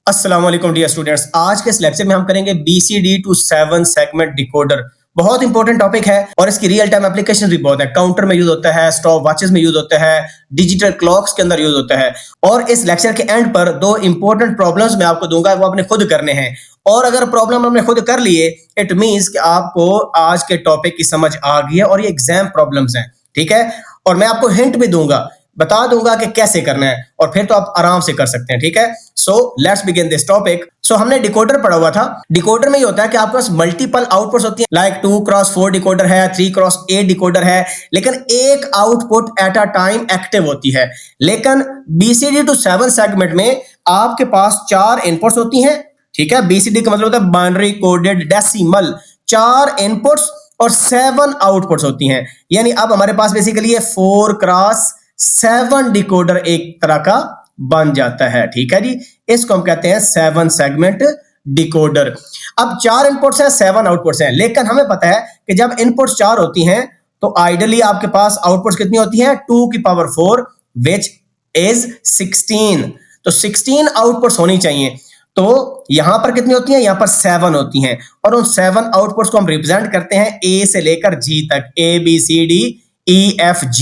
अस्सलाम वालेकुम dear students. आज के इस लेक्चर में हम करेंगे BCD टू 7 सेगमेंट डिकोडर। बहुत इंपॉर्टेंट टॉपिक है और इसकी रियल टाइम एप्लीकेशन भी बहुत है। काउंटर में यूज होता है, स्टॉप वॉचेस में यूज होता है, डिजिटल क्लॉक्स के अंदर यूज होता है। और इस लेक्चर के एंड पर दो इंपॉर्टेंट प्रॉब्लम्स मैं आपको दूंगा, वो आपने खुद करने हैं। और अगर प्रॉब्लम हमने खुद कर लिए, इट मींस कि आपको आज के टॉपिक की समझ आ गई है और ये एग्जाम प्रॉब्लम्स हैं, ठीक है। और मैं आपको हिंट भी दूंगा, बता दूंगा कि कैसे करना है, और फिर तो आप आराम से कर सकते हैं, ठीक है। So let's begin this topic. So हमने डिकोडर पढ़ा हुआ था। डिकोडर में ये होता है कि आपके पास मल्टीपल आउटपुट्स होती हैं, लाइक 2x4 डिकोडर है, 3x8 डिकोडर है, लेकिन एक output at a time active होती है। लेकिन BCD टू 7 सेगमेंट में आपके पास 4 इनपुट्स होती हैं, ठीक है। BCD का मतलब होता है बाइनरी कोडेड डेसिमल। 4 इनपुट्स और 7 आउटपुट्स होती हैं। यानी अब हमारे पास बेसिकली 4x7 डिकोडर एक तरह का बन जाता है, ठीक है जी। इसको हम कहते हैं 7 सेगमेंट डिकोडर। अब 4 इनपुट्स हैं, 7 आउटपुट्स हैं, लेकिन हमें पता है कि जब इनपुट्स 4 होती हैं तो आइडियली आपके पास आउटपुट्स कितनी होती हैं, 2 की पावर 4 विच इज 16। तो 16 आउटपुट्स होनी चाहिए। तो यहां पर कितनी होती हैं, यहां पर 7 होती हैं। और उन 7 आउटपुट्स को हम रिप्रेजेंट करते हैं A से लेकर G तक, ABCDEFG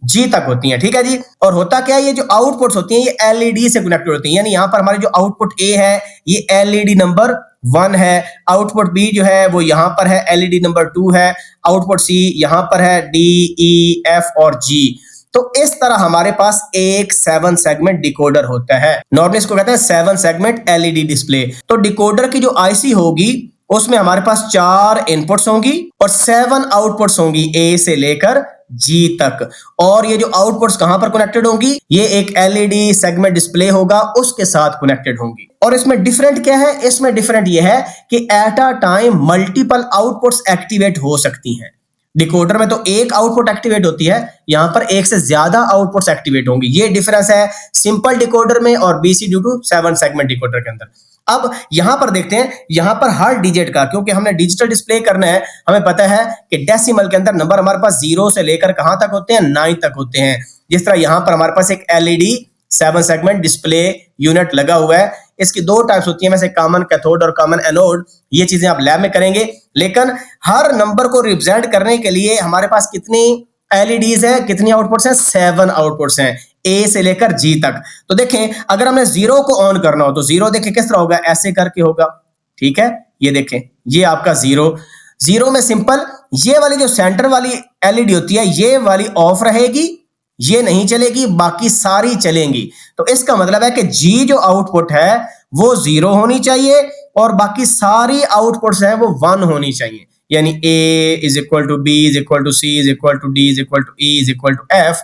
G तक होती हैं, ठीक है जी। और होता क्या है, ये जो आउटपुट्स होती हैं ये LED से कनेक्टेड होती हैं। यानी यहां पर हमारी जो आउटपुट A है ये LED नंबर 1 है, आउटपुट B जो है वो यहां पर है, LED नंबर 2 है, आउटपुट C यहां पर है, D E F और G। तो इस तरह हमारे पास एक 7 सेगमेंट डिकोडर होता है। नॉर्मली इसको कहते हैं 7 सेगमेंट LED डिस्प्ले। तो डिकोडर की जो IC होगी उसमें हमारे पास 4 इनपुट्स होंगी और 7 आउटपुट्स होंगी A से लेकर G तक। और ये जो आउटपुट्स कहां पर कनेक्टेड होंगी, ये एक LED सेगमेंट डिस्प्ले होगा उसके साथ कनेक्टेड होंगी। और इसमें डिफरेंट क्या है, इसमें डिफरेंट ये है कि at a time multiple outputs activate हो सकती हैं। डिकोडर में तो एक आउटपुट एक्टिवेट होती है, यहां पर एक से ज्यादा आउटपुट्स एक्टिवेट होंगी। ये डिफरेंस है सिंपल डिकोडर में और BCD टू 7 सेगमेंट डिकोडर के अंदर। अब यहां पर देखते हैं, यहां पर हर डिजिट का, क्योंकि हमने डिजिटल डिस्प्ले करना है, हमें पता है कि डेसिमल के अंदर नंबर हमारे पास 0 से लेकर कहां तक होते हैं, 9 तक होते हैं। जिस तरह यहां पर हमारे पास एक LED 7 सेगमेंट डिस्प्ले यूनिट लगा हुआ है। इसकी 2 टाइप्स होती है, वैसे कॉमन कैथोड और कॉमन एनोड। ये चीजें आप लैब में करेंगे, लेकिन हर नंबर को रिप्रेजेंट करने के लिए हमारे पास कितनी LEDs है, कितनी आउटपुट्स हैं, 7 आउटपुट्स हैं A से लेकर G तक। तो देखें, अगर हमने 0 को ऑन करना हो तो 0 देखें किस तरह होगा, ऐसे करके होगा, ठीक है। ये देखें, ये आपका 0 में सिंपल ये वाली जो सेंटर वाली LED होती है ये वाली ऑफ रहेगी, ये नहीं चलेगी, बाकी सारी चलेंगी। तो इसका मतलब है कि G जो आउटपुट है वो 0 होनी चाहिए और बाकी सारी आउटपुट्स हैं वो 1 होनी चाहिए। यानी A is equal to B is equal to C is equal to D is equal to E is equal to F।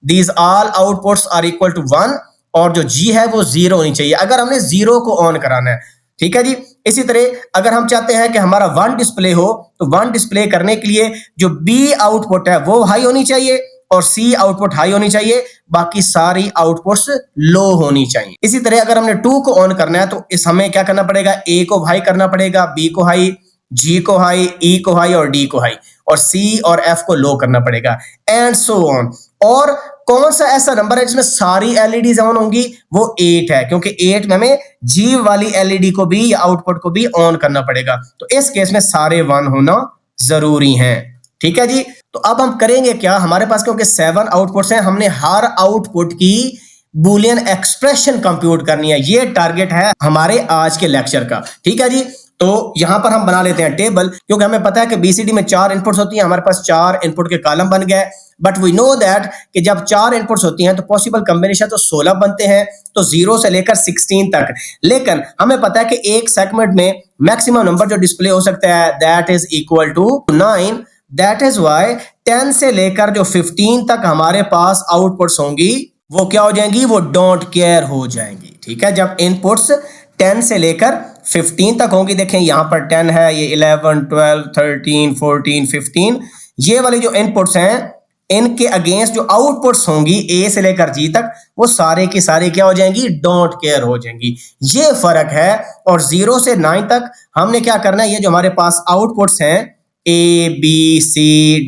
These all outputs are equal to 1 और जो G है वो 0 होनी चाहिए अगर हमने 0 को ऑन कराना है, ठीक है जी। इसी तरह अगर हम चाहते हैं कि हमारा 1 डिस्प्ले हो तो 1 डिस्प्ले करने के लिए जो B आउटपुट है वो हाई होनी चाहिए और C आउटपुट हाई होनी चाहिए, बाकी सारी आउटपुट्स लो होनी चाहिए। इसी तरह अगर हमने 2 को ऑन करना है तो इस हमें क्या करना पड़ेगा, A को हाई करना पड़ेगा, B को हाई, G को हाई, E को हाई और D को हाई, और C और F को लो करना पड़ेगा, एंड सो ऑन। और कौन सा ऐसा नंबर है जिसमें सारी LEDs ऑन होंगी, वो 8 है, क्योंकि 8 में हमें G वाली LED को भी या आउटपुट को भी ऑन करना पड़ेगा। तो इस केस में सारे 1 होना जरूरी है, ठीक है जी। तो अब हम करेंगे क्या, हमारे पास क्योंकि 7 आउटपुट्स हैं, हमने हर आउटपुट की बूलियन एक्सप्रेशन कंप्यूट करनी है। ये टारगेट है हमारे आज के लेक्चर का, ठीक है जी। तो यहां पर हम बना लेते हैं टेबल, क्योंकि हमें पता है कि BCD में 4 इनपुट्स होती हैं, हमारे पास 4 इनपुट के कॉलम बन गए। बट वी नो दैट कि जब 4 इनपुट्स होती हैं तो पॉसिबल कॉम्बिनेशन तो 16 बनते हैं, तो 0 से लेकर 16 तक। लेकिन हमें पता है कि एक सेगमेंट में मैक्सिमम नंबर जो डिस्प्ले हो सकता है that is equal to 9। That is y 10 से लेकर जो 15 तक हमारे पास आउटपुट्स होंगी वो क्या हो जाएंगी, वो डोंट केयर हो जाएंगी, ठीक है। जब इनपुट्स 10 से लेकर 15 तक होंगी, देखें यहां पर 10 है, ये 11, 12, 13, 14, 15, ये वाली जो इनपुट्स हैं इनके अगेंस्ट जो आउटपुट्स होंगी A से लेकर G तक, वो सारे की सारी क्या हो जाएंगी, डोंट केयर हो जाएंगी। ये फर्क है। और 0 से 9 तक हमने क्या करना है, ये जो हमारे पास आउटपुट्स हैं A B C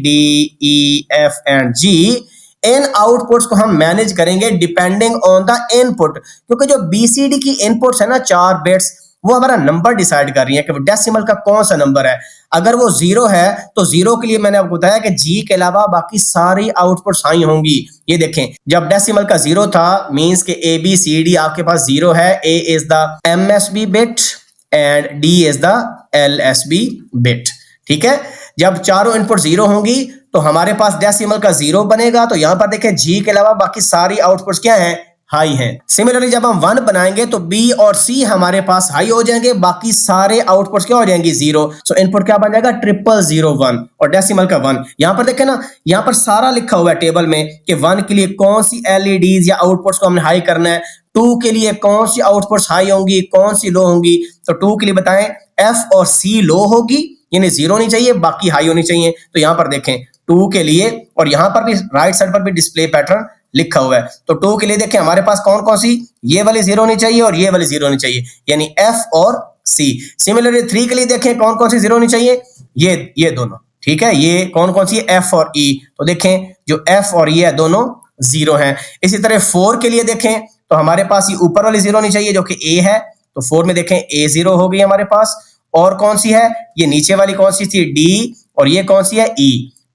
D E F and G, in outputs को हम मैनेज करेंगे डिपेंडिंग ऑन द इनपुट, क्योंकि जो BCD की इनपुट्स है ना 4 बिट्स, वो हमारा नंबर डिसाइड कर रही है कि वो डेसिमल का कौन सा नंबर है। अगर वो 0 है तो 0 के लिए मैंने आपको बताया कि G के अलावा बाकी सारी आउटपुट्स हाई होंगी। ये देखें, जब डेसिमल का 0 था मींस के ABCD आपके पास 0 है, A is the MSB bit and D is the LSB bit. ठीक है, जब चारों इनपुट 0 होंगी तो हमारे पास डेसिमल का 0 बनेगा। तो यहां पर देखें G के अलावा बाकी सारी आउटपुट्स क्या हैं, हाई है। सिमिलरली जब हम 1 बनाएंगे तो B और C हमारे पास हाई हो जाएंगे, बाकी सारे आउटपुट्स क्या हो जाएंगे, 0। सो इनपुट क्या बन जाएगा, 0001 और डेसिमल का 1। यहां पर देखें ना, यहां पर सारा लिखा हुआ है टेबल में कि 1 के लिए कौन सी LEDs या आउटपुट्स को हमने हाई करना है, 2 के लिए कौन सी आउटपुट्स हाई होंगी, कौन सी लो होंगी। तो 2 के लिए बताएं F और C लो होगी, यानी 0 नहीं चाहिए, बाकी हाई होनी चाहिए। तो यहां पर देखें 2 के लिए, और यहां पर भी राइट साइड पर भी डिस्प्ले पैटर्न लिखा हुआ है। तो 2 के लिए देखें हमारे पास कौन कौन सी, ये वाली 0 नहीं चाहिए और ये वाली 0 नहीं चाहिए, यानी F और C। सिमिलरली 3 के लिए देखें कौन कौन सी 0 नहीं चाहिए, ये दोनों। ठीक है, ये कौन कौन सी है, F और E। तो देखें जो F और E है दोनों 0 हैं। इसी तरह 4 के लिए देखें तो हमारे पास ये ऊपर वाली 0 नहीं चाहिए जो कि A है, तो 4 में देखें A 0 हो गई हमारे पास। और कौन सी है, ये नीचे वाली कौन सी थी, D, और ये कौन सी है, E।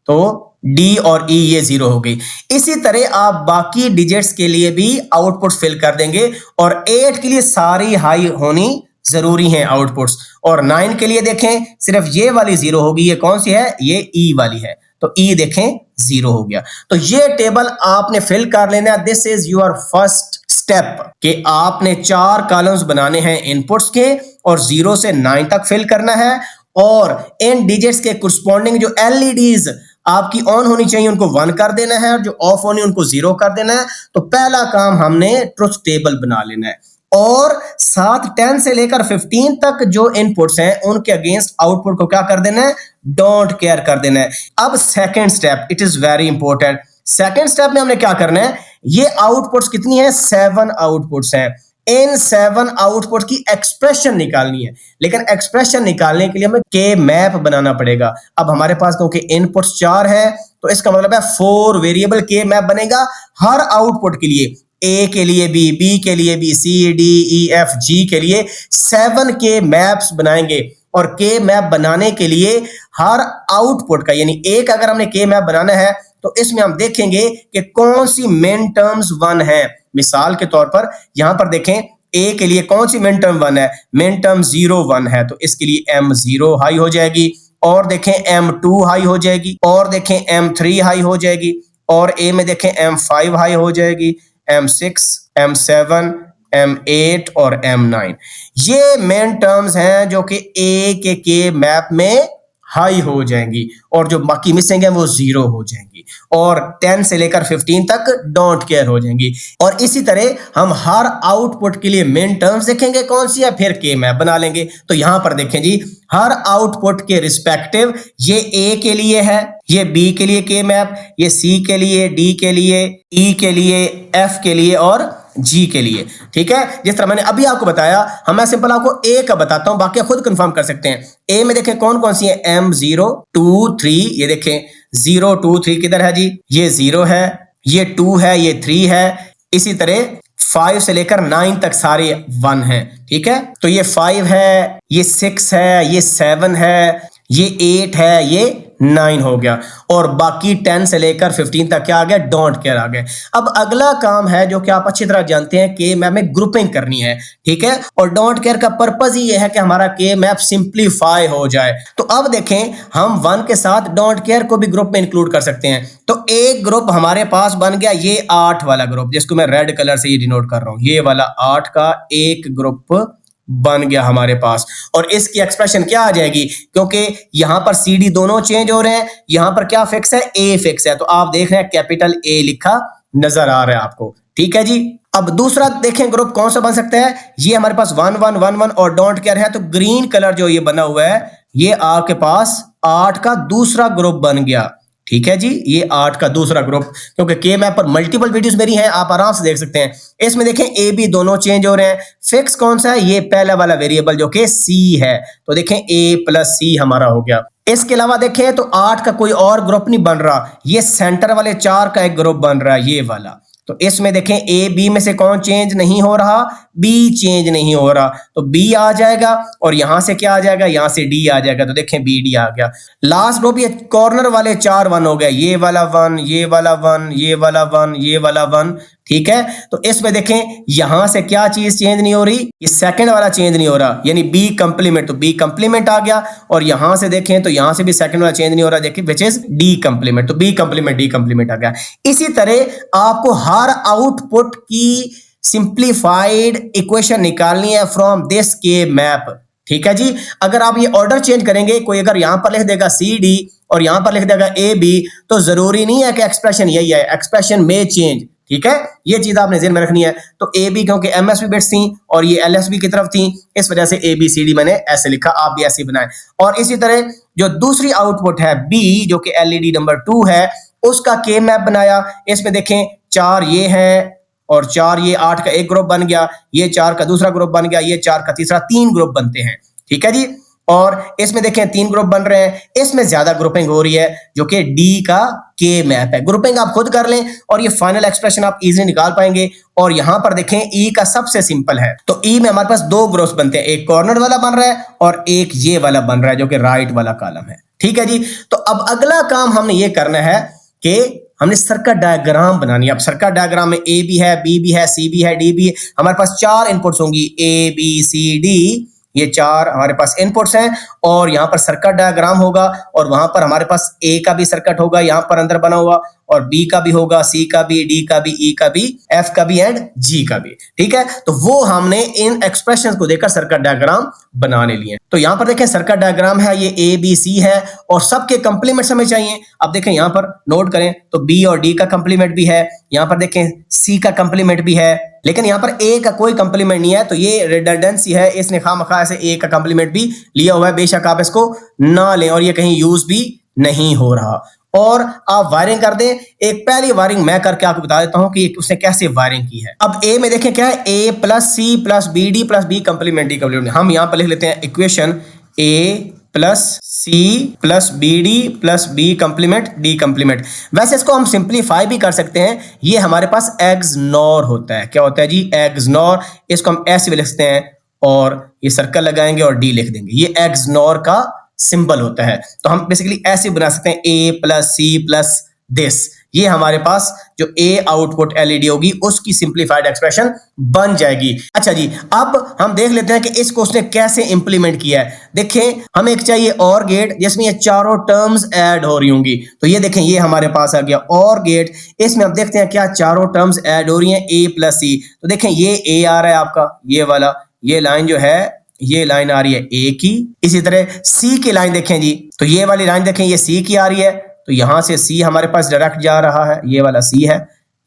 तो D और E ये 0 हो गई। इसी तरह आप बाकी डिजिट्स के लिए भी आउटपुट्स फिल कर देंगे, और 8 के लिए सारी हाई होनी जरूरी है आउटपुट्स। और 9 के लिए देखें सिर्फ ये वाली 0 होगी, ये कौन सी है, ये E वाली है, तो E देखें 0 हो गया। तो ये टेबल आपने फिल कर लेना। This is your first step कि आपने 4 कॉलम्स बनाने हैं इनपुट्स के, और 0 से 9 तक फिल करना है, और इन डिजिट्स के corresponding जो LEDs आपकी ऑन होनी चाहिए उनको 1 कर देना है, और जो ऑफ होनी उनको 0 कर देना है। तो पहला काम हमने ट्रुथ टेबल बना लेना है, और साथ 10 से लेकर 15 तक जो इनपुट्स हैं उनके अगेंस्ट आउटपुट को क्या कर देना है, डोंट केयर कर देना है। अब second step, it is very important. Second step में हमने क्या करना है, ये आउटपुट्स कितनी है, 7 आउटपुट्स हैं। इन 7 आउटपुट की एक्सप्रेशन निकालनी है, लेकिन एक्सप्रेशन निकालने के लिए हमें के मैप बनाना पड़ेगा। अब हमारे पास क्योंकि इनपुट्स 4 है तो इसका मतलब है 4 वेरिएबल के मैप बनेगा हर आउटपुट के लिए। A के लिए B के लिए B, C D E F G के लिए 7 के मैप्स बनाएंगे। और के मैप बनाने के लिए हर आउटपुट का, यानी एक अगर हमने के मैप बनाना है तो इसमें हम देखेंगे कि कौन सी मिन टर्म्स 1 है। मिसाल के तौर पर यहां पर देखें A के लिए कौन सी मिन टर्म 1 है, मिन टर्म 0 1 है, तो इसके लिए M0 हाई हो जाएगी। और देखें M2 हाई हो जाएगी, और देखें M3 हाई हो जाएगी, और A में देखें M5 हाई हो जाएगी, M6, M7, M8 और M9। ये मेन टर्म्स हैं जो कि A के मैप में हाई हो जाएंगी, और जो बाकी मिसिंग है वो 0 हो जाएंगी, और 10 से लेकर 15 तक डोंट केयर हो जाएंगी। और इसी तरह हम हर आउटपुट के लिए मेन टर्म्स देखेंगे कौन सी है, फिर के मैप बना लेंगे। तो यहां पर देखें जी, हर आउटपुट के रिस्पेक्टिव ये A के लिए है, ये B के लिए के मैप, ये C के लिए, D के लिए, E के लिए, F के लिए और G के लिए। ठीक है, जिस तरह मैंने अभी आपको बताया, मैं सिंपल आपको A का बताता हूं, बाकी खुद कंफर्म कर सकते हैं। A में देखें कौन कौन सी है, M0 2 3, ये देखें 0 2 3 किधर है जी, ये 0 है, ये 2 है, ये 3 है। इसी तरह 5 से लेकर 9 तक सारे 1 हैं। ठीक है, तो ये 5 है, ये 6 है, ये 7 है, ये 8 है, ये 9 हो गया, और बाकी 10 से लेकर 15 तक क्या आ गया, डोंट केयर आ गया। अब अगला काम है जो कि आप अच्छी तरह जानते हैं, के मैप में ग्रुपिंग करनी है। ठीक है, और डोंट केयर का पर्पज ही ये है कि हमारा के मैप सिंप्लीफाई हो जाए। तो अब देखें, हम 1 के साथ डोंट केयर को भी ग्रुप में इंक्लूड कर सकते हैं। तो एक ग्रुप हमारे पास बन गया, ये 8 वाला ग्रुप, जिसको मैं रेड कलर से ये डिनोट कर रहा हूं, ये वाला 8 का एक ग्रुप बन गया हमारे पास। और इसकी एक्सप्रेशन क्या आ जाएगी, क्योंकि यहां पर CD दोनों चेंज हो रहे हैं, यहां पर क्या फिक्स है, A फिक्स है, तो आप देख रहे हैं कैपिटल A लिखा नजर आ रहा है आपको। ठीक है जी, अब दूसरा देखें ग्रुप कौन सा बन सकता है, ये हमारे पास 1 1 1 1 और डोंट केयर है, तो ग्रीन कलर जो ये बना हुआ है, ये आपके पास 8 का दूसरा ग्रुप बन गया। ठीक है जी, ये 8 का दूसरा ग्रुप, क्योंकि के मैप पर मल्टीपल वीडियोस मेरी हैं, आप आराम से देख सकते हैं। इसमें देखें A B दोनों चेंज हो रहे हैं। फिक्स कौन सा है, ये पहला वाला वेरिएबल जो कि C है, तो देखें A + C हमारा हो गया। इसके अलावा देखें तो 8 का कोई और ग्रुप नहीं बन रहा, ये सेंटर वाले 4 का एक ग्रुप बन रहा है, ये वाला। तो इसमें देखें ए बी में से कौन चेंज नहीं हो रहा, बी चेंज नहीं हो रहा, तो बी आ जाएगा और यहां से क्या आ जाएगा, यहां से डी आ जाएगा। तो देखें बी डी आ गया। लास्ट ग्रुप ये कॉर्नर वाले 4 1 हो गए, ये वाला 1, ये वाला 1, ये वाला 1, ये वाला 1, ठीक है। तो इसमें देखें यहां से क्या चीज चेंज नहीं हो रही, ये सेकंड वाला चेंज नहीं हो रहा, यानी बी कंप्लीमेंट, तो बी कंप्लीमेंट आ गया। और यहां से देखें तो यहां से भी सेकंड वाला चेंज नहीं हो रहा, देखिए विच इज डी कंप्लीमेंट, तो बी कंप्लीमेंट डी कंप्लीमेंट आ गया। इसी तरह आपको हर आउटपुट की सिंप्लीफाइड इक्वेशन निकालनी है फ्रॉम दिस के मैप, ठीक है जी। अगर आप ये ऑर्डर चेंज करेंगे, कोई अगर यहां पर लिख देगा सी डी और यहां पर लिख देगा ए बी, तो जरूरी नहीं है कि एक्सप्रेशन यही है, एक्सप्रेशन में चेंज, ठीक है। ये चीज आपने ज़हन में रखनी है। तो ए बी क्योंकि एमएसबी बिट्स थी और ये एलएसबी की तरफ थी, इस वजह से ए बी सी डी मैंने ऐसे लिखा, आप भी ऐसे बनाएं। और इसी तरह जो दूसरी आउटपुट है बी, जो कि एलईडी नंबर 2 है, उसका के मैप बनाया। इसमें देखें 4 ये है और 4 ये, 8 का एक ग्रुप बन गया, ये 4 का दूसरा ग्रुप बन गया, ये 4 का तीसरा, 3 ग्रुप बनते हैं, ठीक है जी। और इसमें देखें 3 ग्रुप बन रहे हैं, इसमें ज्यादा ग्रुपिंग हो रही है जो कि डी का के मैप है। ग्रुपिंग आप खुद कर लें और ये फाइनल एक्सप्रेशन आप इजीली निकाल पाएंगे। और यहां पर देखें ई का सबसे सिंपल है, तो ई में हमारे पास 2 ग्रुप्स बनते हैं, एक कॉर्नर वाला बन रहा है और एक ये वाला बन रहा है जो कि राइट वाला कॉलम है, ठीक है जी। तो अब अगला काम हमने ये करना है कि हमने सर्किट डायग्राम बनानी है। अब सर्किट डायग्राम में ए भी है, बी भी है, सी भी है, डी भी है, हमारे पास 4 इनपुट्स होंगी, ए बी सी डी, ये 4 हमारे पास इनपुट्स हैं। और यहाँ पर सर्किट डायग्राम होगा और वहां पर हमारे पास ए का भी सर्किट होगा यहाँ पर अंदर बना हुआ, और बी का भी होगा, सी का भी, डी का भी, ई का भी, एफ का भी एंड जी का भी, ठीक है। तो वो हमने इन एक्सप्रेशंस को देखकर सर्किट डायग्राम बनाने लिए। तो यहाँ पर देखें सर्किट डायग्राम है, ये ए बी सी है और सबके कंप्लीमेंट्स हमें चाहिए। अब देखें यहाँ पर नोट करें तो बी और डी का कंप्लीमेंट भी है, यहाँ पर देखें सी का कंप्लीमेंट भी है, लेकिन यहाँ पर ए का कोई कंप्लीमेंट नहीं है, तो ये रिडंडेंसी है, इसने खामखा से ए का कंप्लीमेंट भी लिया हुआ है। बेशक आप इसको ना लें और ये कहीं यूज भी नहीं हो रहा। और आप वायरिंग कर दें। एक पहली वायरिंग मैं करके आपको बता देता हूं कि उसने कैसे वायरिंग की है। अब ए में देखें क्या है, A plus C plus B D plus B complement D complement. हम यहां पर लिख लेते हैं equation A plus C plus B D plus B complement D complement. वैसे इसको हम सिंप्लीफाई भी कर सकते हैं, ये हमारे पास एक्सनॉर होता है। क्या होता है जी, एक्सनॉर। इसको हम ऐसे भी लिख सकते हैं और ये सर्कल लगाएंगे और डी लिख देंगे, ये एक्सनॉर का सिंबल होता है। तो हम बेसिकली ऐसे बना सकते हैं ए प्लस सी प्लस दिस, ये हमारे पास जो ए आउटपुट एलईडी होगी उसकी सिंप्लीफाइड एक्सप्रेशन बन जाएगी। अच्छा जी, अब हम देख लेते हैं कि इसको उसने कैसे इंप्लीमेंट किया है। देखें हमें एक चाहिए और गेट जिसमें ये चारों टर्म्स ऐड हो रही होंगी। तो ये देखें ये हमारे पास आ गया और गेट, इसमें हम देखते हैं क्या चारों टर्म्स ऐड हो रही हैं, ए प्लस सी। तो देखें ये ए आ रहा है आपका, ये वाला, ये लाइन जो है ये लाइन आ रही है ए की। इसी तरह सी की लाइन देखें जी, तो ये वाली लाइन देखें ये सी की आ रही है, तो यहां से सी हमारे पास डायरेक्ट जा रहा है, ये वाला सी है,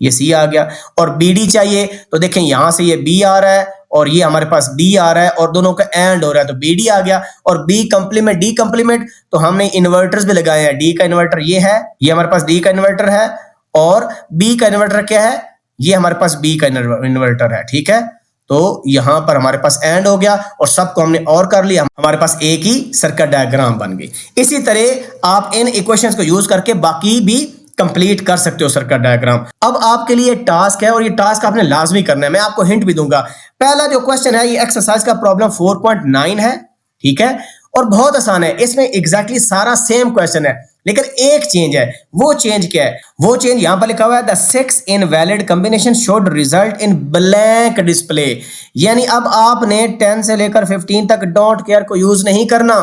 ये सी आ गया। और बी डी चाहिए तो देखें यहां से ये बी आ रहा है और ये हमारे पास डी आ रहा है और दोनों का एंड हो रहा है, तो बी डी आ गया। और बी कंप्लीमेंट डी कंप्लीमेंट, तो हमने इन्वर्टर्स भी लगाए हैं। डी का इन्वर्टर ये है, ये हमारे पास डी का इन्वर्टर है, और बी का इन्वर्टर क्या है, ये हमारे पास बी का इन्वर्टर है, ठीक है। तो यहां पर हमारे पास एंड हो गया और सबको हमने और कर लिया, हमारे पास एक ही सर्किट डायग्राम बन गई। इसी तरह आप इन इक्वेशंस को यूज करके बाकी भी कंप्लीट कर सकते हो सर्किट डायग्राम। अब आपके लिए टास्क है और ये टास्क आपने लाजमी करना है, मैं आपको हिंट भी दूंगा। पहला जो क्वेश्चन है ये एक्सरसाइज का प्रॉब्लम 4.9 है, ठीक है, और बहुत आसान है। इसमें एग्जैक्टली सारा सेम क्वेश्चन है, लेकिन एक चेंज है। वो चेंज क्या है, वो चेंज यहां पर लिखा हुआ है the 6 invalid combination should result in blank display. यानी अब आपने 10 से लेकर 15 तक डोंट केयर को यूज नहीं करना,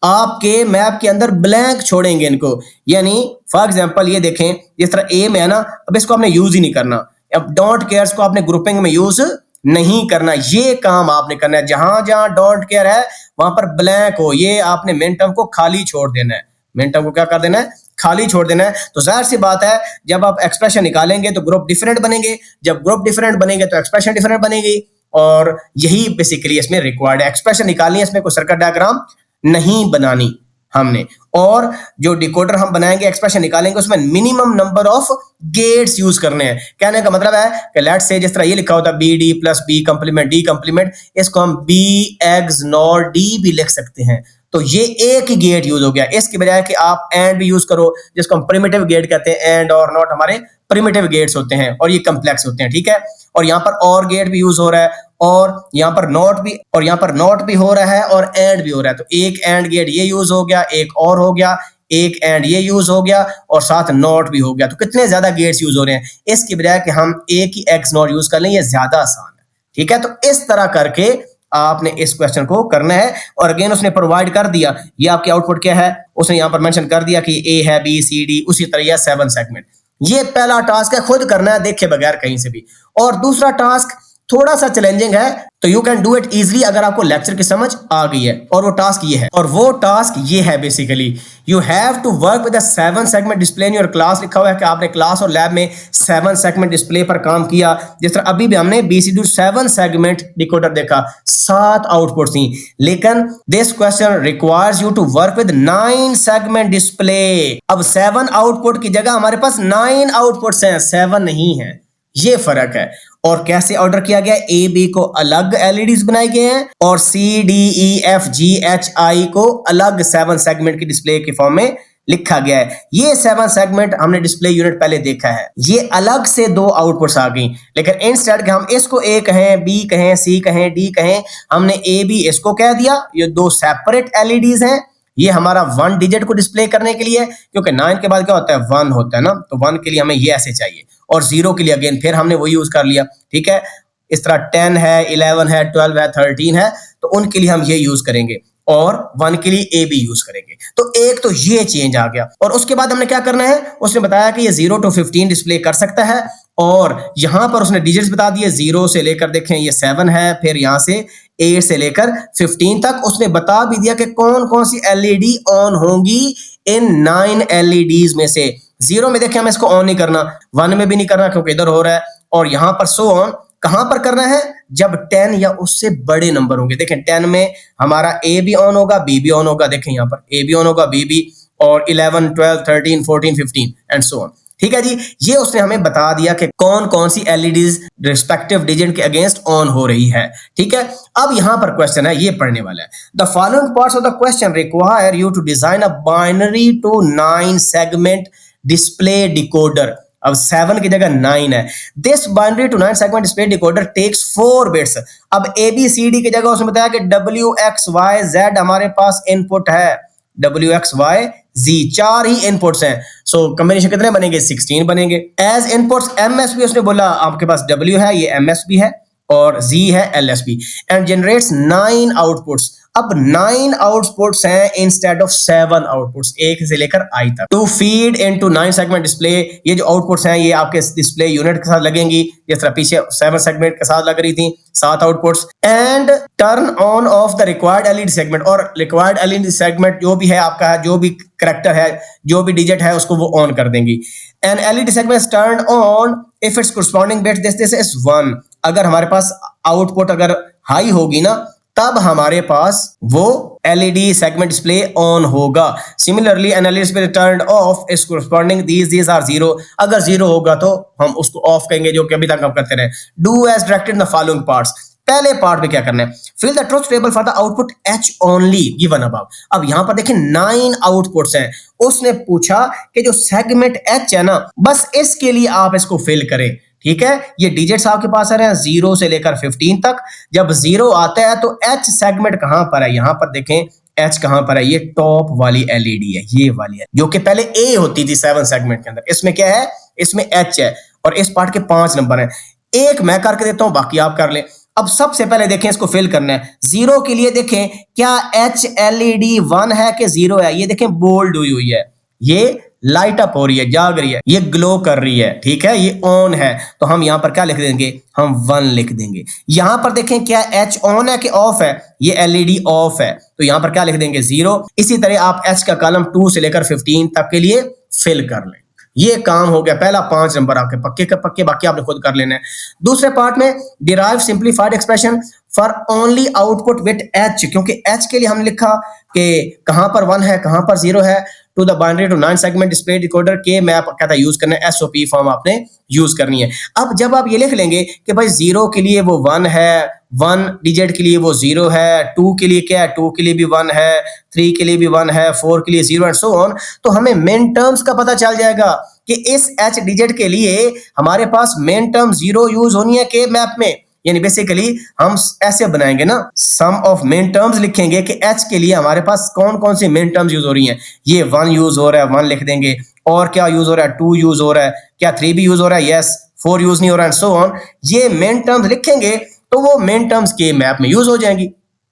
आपके मैप के अंदर ब्लैंक छोड़ेंगे इनको। यानी फॉर एग्जांपल ये देखें, जिस तरह ए में है ना, अब इसको आपने यूज ही नहीं करना। अब डोंट केयर को आपने ग्रुपिंग में यूज नहीं करना, ये काम आपने करना है। जहां जहां डोंट केयर है वहां पर ब्लैंक हो, ये आपने मेन टर्म को खाली छोड़ देना है। मेन टर्म को क्या कर देना है, खाली छोड़ देना है। तो जाहिर सी बात है जब आप एक्सप्रेशन निकालेंगे तो ग्रुप डिफरेंट बनेंगे, जब ग्रुप डिफरेंट बनेंगे तो एक्सप्रेशन डिफरेंट बनेगी, और यही बेसिकली इसमें रिक्वायर्ड है। एक्सप्रेशन निकालनी है, इसमें कोई सर्किट डायग्राम नहीं बनानी हमने। और जो डिकोडर हम बनाएंगे, एक्सप्रेशन निकालेंगे, उसमें minimum number of gates use करने हैं। कहने का मतलब है कि लेट्स से जिस तरह ये लिखा होता है B D plus B complement D complement, इसको हम बी एक्स नॉर डी भी लिख सकते हैं। तो ये एक ही गेट यूज हो गया, इसकी बजाय कि आप एंड भी यूज करो, जिसको हम प्रिमिटिव गेट कहते हैं। एंड और नॉट हमारे प्रिमिटिव गेट्स होते हैं और ये कम्प्लेक्स होते हैं, ठीक है। और यहाँ पर और गेट भी यूज हो रहा है, और यहाँ पर नॉट भी, और यहाँ पर नॉट भी हो रहा है, और एंड भी हो रहा है। तो एक एंड गेट ये यूज हो गया, एक और हो गया, एक एंड ये यूज हो गया, और साथ नॉट भी हो गया। तो कितने ज्यादा गेट्स यूज हो रहे हैं, इसकी बजाय कि हम एक ही एक्स नॉट यूज कर लें, ये ज्यादा आसान है, ठीक है। तो इस तरह करके आपने इस क्वेश्चन को करना है। और अगेन उसने प्रोवाइड कर दिया, ये आपकी आउटपुट क्या है, उसने यहाँ पर मेंशन कर दिया कि ए है, बी सी डी, उसी तरह यह 7 सेगमेंट। ये पहला टास्क है, खुद करना है देखे बगैर कहीं से भी। और दूसरा टास्क थोड़ा सा चैलेंजिंग है, तो you can do it easily अगर आपको लेक्चर की समझ आ गई है। और वो टास्क ये है, और वो टास्क ये है basically, you have to work with 7 segment display in your class. लिखा हुआ है कि आपने क्लास और लैब में 7 सेगमेंट डिस्प्ले पर काम किया। जिस तरह अभी भी हमने BCD 7 सेगमेंट डिकोडर देखा, 7 आउटपुट थी, लेकिन this question requires you to work with 9 segment display. अब 7 आउटपुट की जगह हमारे पास 9 आउटपुट्स हैं, 7 नहीं है, ये फर्क है। और कैसे ऑर्डर किया गया, ए बी को अलग एलईडीज बनाए गए हैं, और C D E F G H I को अलग 7 सेगमेंट की डिस्प्ले के फॉर्म में लिखा गया है। ये 7 सेगमेंट हमने डिस्प्ले यूनिट पहले देखा है, ये अलग से 2 आउटपुट्स आ गई। लेकिन इंस्टेड के हम इसको ए कहें, बी कहें, सी कहें, डी कहें, हमने ए बी इसको कह दिया। ये 2 सेपरेट एलईडीज हैं। ये हमारा 1 डिजिट को डिस्प्ले करने के लिए, क्योंकि 9 के बाद क्या होता है, 1 होता है ना, तो 1 के लिए हमें ये ऐसे चाहिए, और 0 के लिए अगेन फिर हमने वो यूज कर लिया, ठीक है। इस तरह 10 है, 11 है, 12 है, 13 है, तो उनके लिए हम ये यूज करेंगे, और 1 के लिए ए बी यूज करेंगे। तो एक तो ये चेंज आ गया। और उसके बाद हमने क्या करना है, उसने बताया कि ये 0 to 15 डिस्प्ले कर सकता है, और यहां पर उसने डिजिट्स बता दिए, 0 से लेकर देखें ये 7 है, फिर यहां से 8 से लेकर 15 तक। उसने बता भी दिया कि कौन कौन सी एलईडी ऑन होंगी इन 9 एलईडीज में से। 0 में देखें हमें इसको ऑन नहीं करना, 1 में भी नहीं करना क्योंकि इधर हो रहा है, और यहां पर सो ऑन कहां पर करना है, जब 10 या उससे बड़े नंबर होंगे। देखें 10 में हमारा ए भी ऑन होगा, बी भी ऑन होगा, देखें यहां पर ए भी ऑन होगा, बी भी, और 11, 12, 13, 14, 15 एंड सो ऑन, ठीक है जी। ये उसने हमें बता दिया कि कौन कौन सी एलईडीज रिस्पेक्टिव डिजिट के अगेंस्ट ऑन हो रही है, ठीक है। अब यहां पर क्वेश्चन है, ये पढ़ने वाला है। The following parts of the question require you to design a binary to 9 segment display decoder. अब 7 की जगह 9 है। This binary to 9 segment display decoder takes 4 bits. अब ABCD की जगह उसने बताया कि WXYZ हमारे पास इनपुट है, WXYZ 4 ही इनपुट्स हैं। सो कॉम्बिनेशन कितने बनेंगे, 16 बनेंगे। एज इनपुट्स MSB उसने बोला आपके पास W है, ये MSB है, और Z है LSB, एंड जनरेट्स 9 आउटपुट्स। अब 9 आउटपुट्स हैं इंस्टेड ऑफ 7 आउटपुट्स, 1 से लेकर I तक। To feed into 9 segment display, ये जो आउटपुट्स हैं ये आपके डिस्प्ले यूनिट के साथ लगेंगी, जिस तरह पीछे 7 सेगमेंट के साथ लग रही थी, 7 outputs. And turn on off the required LED segment, और रिक्वायर्ड एलईडी सेगमेंट जो भी है आपका, जो भी करैक्टर है, जो भी डिजिट है, उसको वो ऑन कर देंगी। And LED segment turn on if it's corresponding bit this is 1। अगर हमारे पास आउटपुट अगर हाई होगी ना, तब हमारे पास वो एलईडी सेगमेंट डिस्प्ले ऑन होगा। Similarly an LED display turned off is corresponding these are 0। अगर 0 होगा तो हम उसको ऑफ कहेंगे, जो कि अभी तक हम करते रहे। Do as directed in the following parts. पहले पार्ट में क्या करना है, fill the truth table for the output H only given above. अब यहां पर देखें 9 आउटपुट्स हैं। उसने पूछा कि जो सेगमेंट H है ना, बस इसके लिए आप इसको फिल करें, ठीक है। ये डिजिट्स आपके पास आ रहे हैं 0 से लेकर 15 तक। जब 0 आता है तो H सेगमेंट कहां पर है, यहां पर देखें H कहां पर है, ये टॉप वाली एलईडी है, ये वाली है, जो कि पहले A होती थी 7 सेगमेंट के अंदर। इसमें क्या है, इसमें H है, और इस पार्ट के 5 नंबर हैं। एक मैं करके देता हूं, बाकी आप कर लें। अब सबसे पहले देखें इसको फिल करना है। 0 के लिए देखें क्या H एलईडी 1 है कि 0 है, ये देखें बोल्ड हुई हुई है, ये लाइट अप हो रही है, जाग रही है, ये ग्लो कर रही है, ठीक है, ये ऑन है। तो हम यहां पर क्या लिख देंगे, हम 1 लिख देंगे। यहां पर देखें क्या H ऑन है कि ऑफ है, ये एलईडी ऑफ है, तो यहां पर क्या लिख देंगे 0। इसी तरह आप H का कॉलम 2 से लेकर 15 तक के लिए फिल कर लें। ये काम हो गया, पहला 5 नंबर आपके पक्के के पक्के, बाकी आपने खुद कर लेना है। दूसरे पार्ट में derive simplified expression for only output with H, क्योंकि H के लिए हमने लिखा कि कहां पर 1 है, कहां पर 0 है। To the binary to 9 segment display decoder के मैप कहता है यूज करना है, एसओपी फॉर्म आपने यूज करनी है। अब जब आप ये लिख लेंगे कि भाई 0 के लिए वो 1 है, 1 डिजिट के लिए वो 0 है, 2 के लिए क्या है, 2 के लिए भी 1 है, 3 के लिए भी 1 है, 4 के लिए 0 एंड सो ऑन, तो हमें मेन टर्म्स का पता चल जाएगा कि इस h डिजिट के लिए हमारे पास मेन टर्म 0 यूज होनी है के मैप में। यानी बेसिकली हम ऐसे बनाएंगे ना, सम ऑफ मेन टर्म्स लिखेंगे कि h के लिए हमारे पास कौन कौन सी मेन टर्म्स यूज हो रही हैं। ये 1 यूज हो रहा है, 1 लिख देंगे, और क्या यूज हो रहा है, 2 यूज हो रहा है, क्या 3 भी यूज हो रहा है, यस, 4 यूज नहीं हो रहा है, सो ऑन। ये मेन टर्म्स लिखेंगे तो वो मेन टर्म्स के मैप में यूज हो जाएंगी।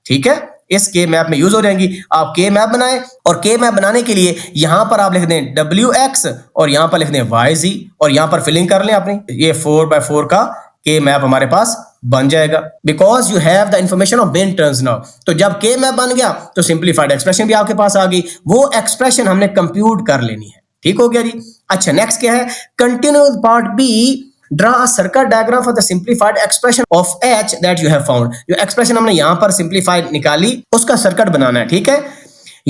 ठीक है, इस के मैप में यूज हो जाएंगी। आप के मैप बनाएं, और के मैप बनाने के लिए यहां पर आप लिख दें WX और यहां पर लिख दें YZ और यहां पर फिलिंग कर लें अपनी। ये 4x4 का के मैप हमारे पास बन जाएगा, because you have the information of main terms now. तो जब के मैप बन गया तो सिंप्लीफाइड एक्सप्रेशन भी आपके पास आ गई, वो एक्सप्रेशन हमने कंप्यूट कर लेनी है। ठीक हो गया जी। अच्छा, नेक्स्ट क्या है, continue part B, draw a circuit diagram for the simplified expression of h that you have found। जो एक्सप्रेशन हमने यहां पर सिंप्लीफाइड निकाली उसका सर्किट बनाना है। ठीक है,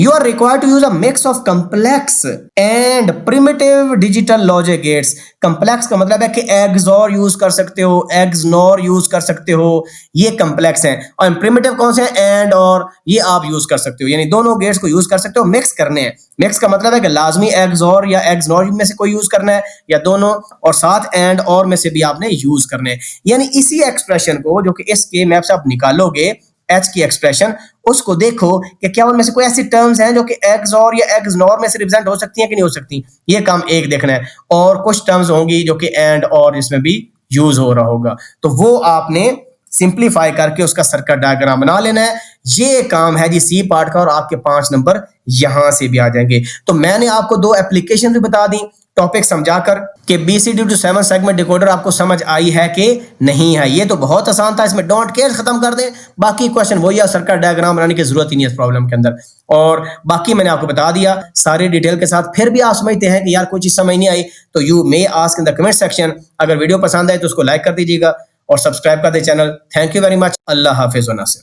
you are required to use a mix of complex and primitive digital logic gates। complex का मतलब है कि XOR यूज कर सकते हो, XNOR यूज कर सकते हो, ये complex है। और primitive कौन से हैं, and और ये आप यूज कर सकते हो, यानी दोनों गेट्स को यूज कर सकते हो, मिक्स करने हैं। मिक्स का मतलब है कि लाजमी XOR या XNOR में से कोई यूज करना है या दोनों, और साथ and और में से भी आपने यूज करने हैं। यानी इसी एक्सप्रेशन को जो कि इस के मैप से आप निकालोगे h की एक्सप्रेशन, उसको देखो कि क्या उनमें से कोई ऐसी टर्म्स हैं जो कि XOR या XNOR में से रिप्रेजेंट हो सकती हैं कि नहीं हो सकती। ये काम एक देखना है, और कुछ टर्म्स होंगी जो कि एंड और इसमें भी यूज हो रहा होगा, तो वो आपने सिंप्लीफाई करके उसका सर्किट डायग्राम बना लेना है। ये काम है जी सी पार्ट का, और आपके 5 नंबर यहां से भी आ जाएंगे। तो मैंने आपको 2 एप्लीकेशन भी बता दी टॉपिक समझाकर कि BCD टू 7 सेगमेंट डिकोडर आपको समझ आई है कि नहीं है। ये तो बहुत आसान था, इसमें डोंट केयर खत्म कर दें, बाकी क्वेश्चन वही है, सर्किट डायग्राम बनाने की जरूरत ही नहीं है इस प्रॉब्लम के अंदर। और बाकी मैंने आपको बता दिया सारी डिटेल के साथ। फिर भी आप समझते हैं कि यार कोई चीज समझ नहीं आई, तो you may ask in the comment section. अगर वीडियो पसंद आए तो उसको लाइक कर दीजिएगा और सब्सक्राइब कर दे channel. Thank you very much. Allah हाफिज व नासिर।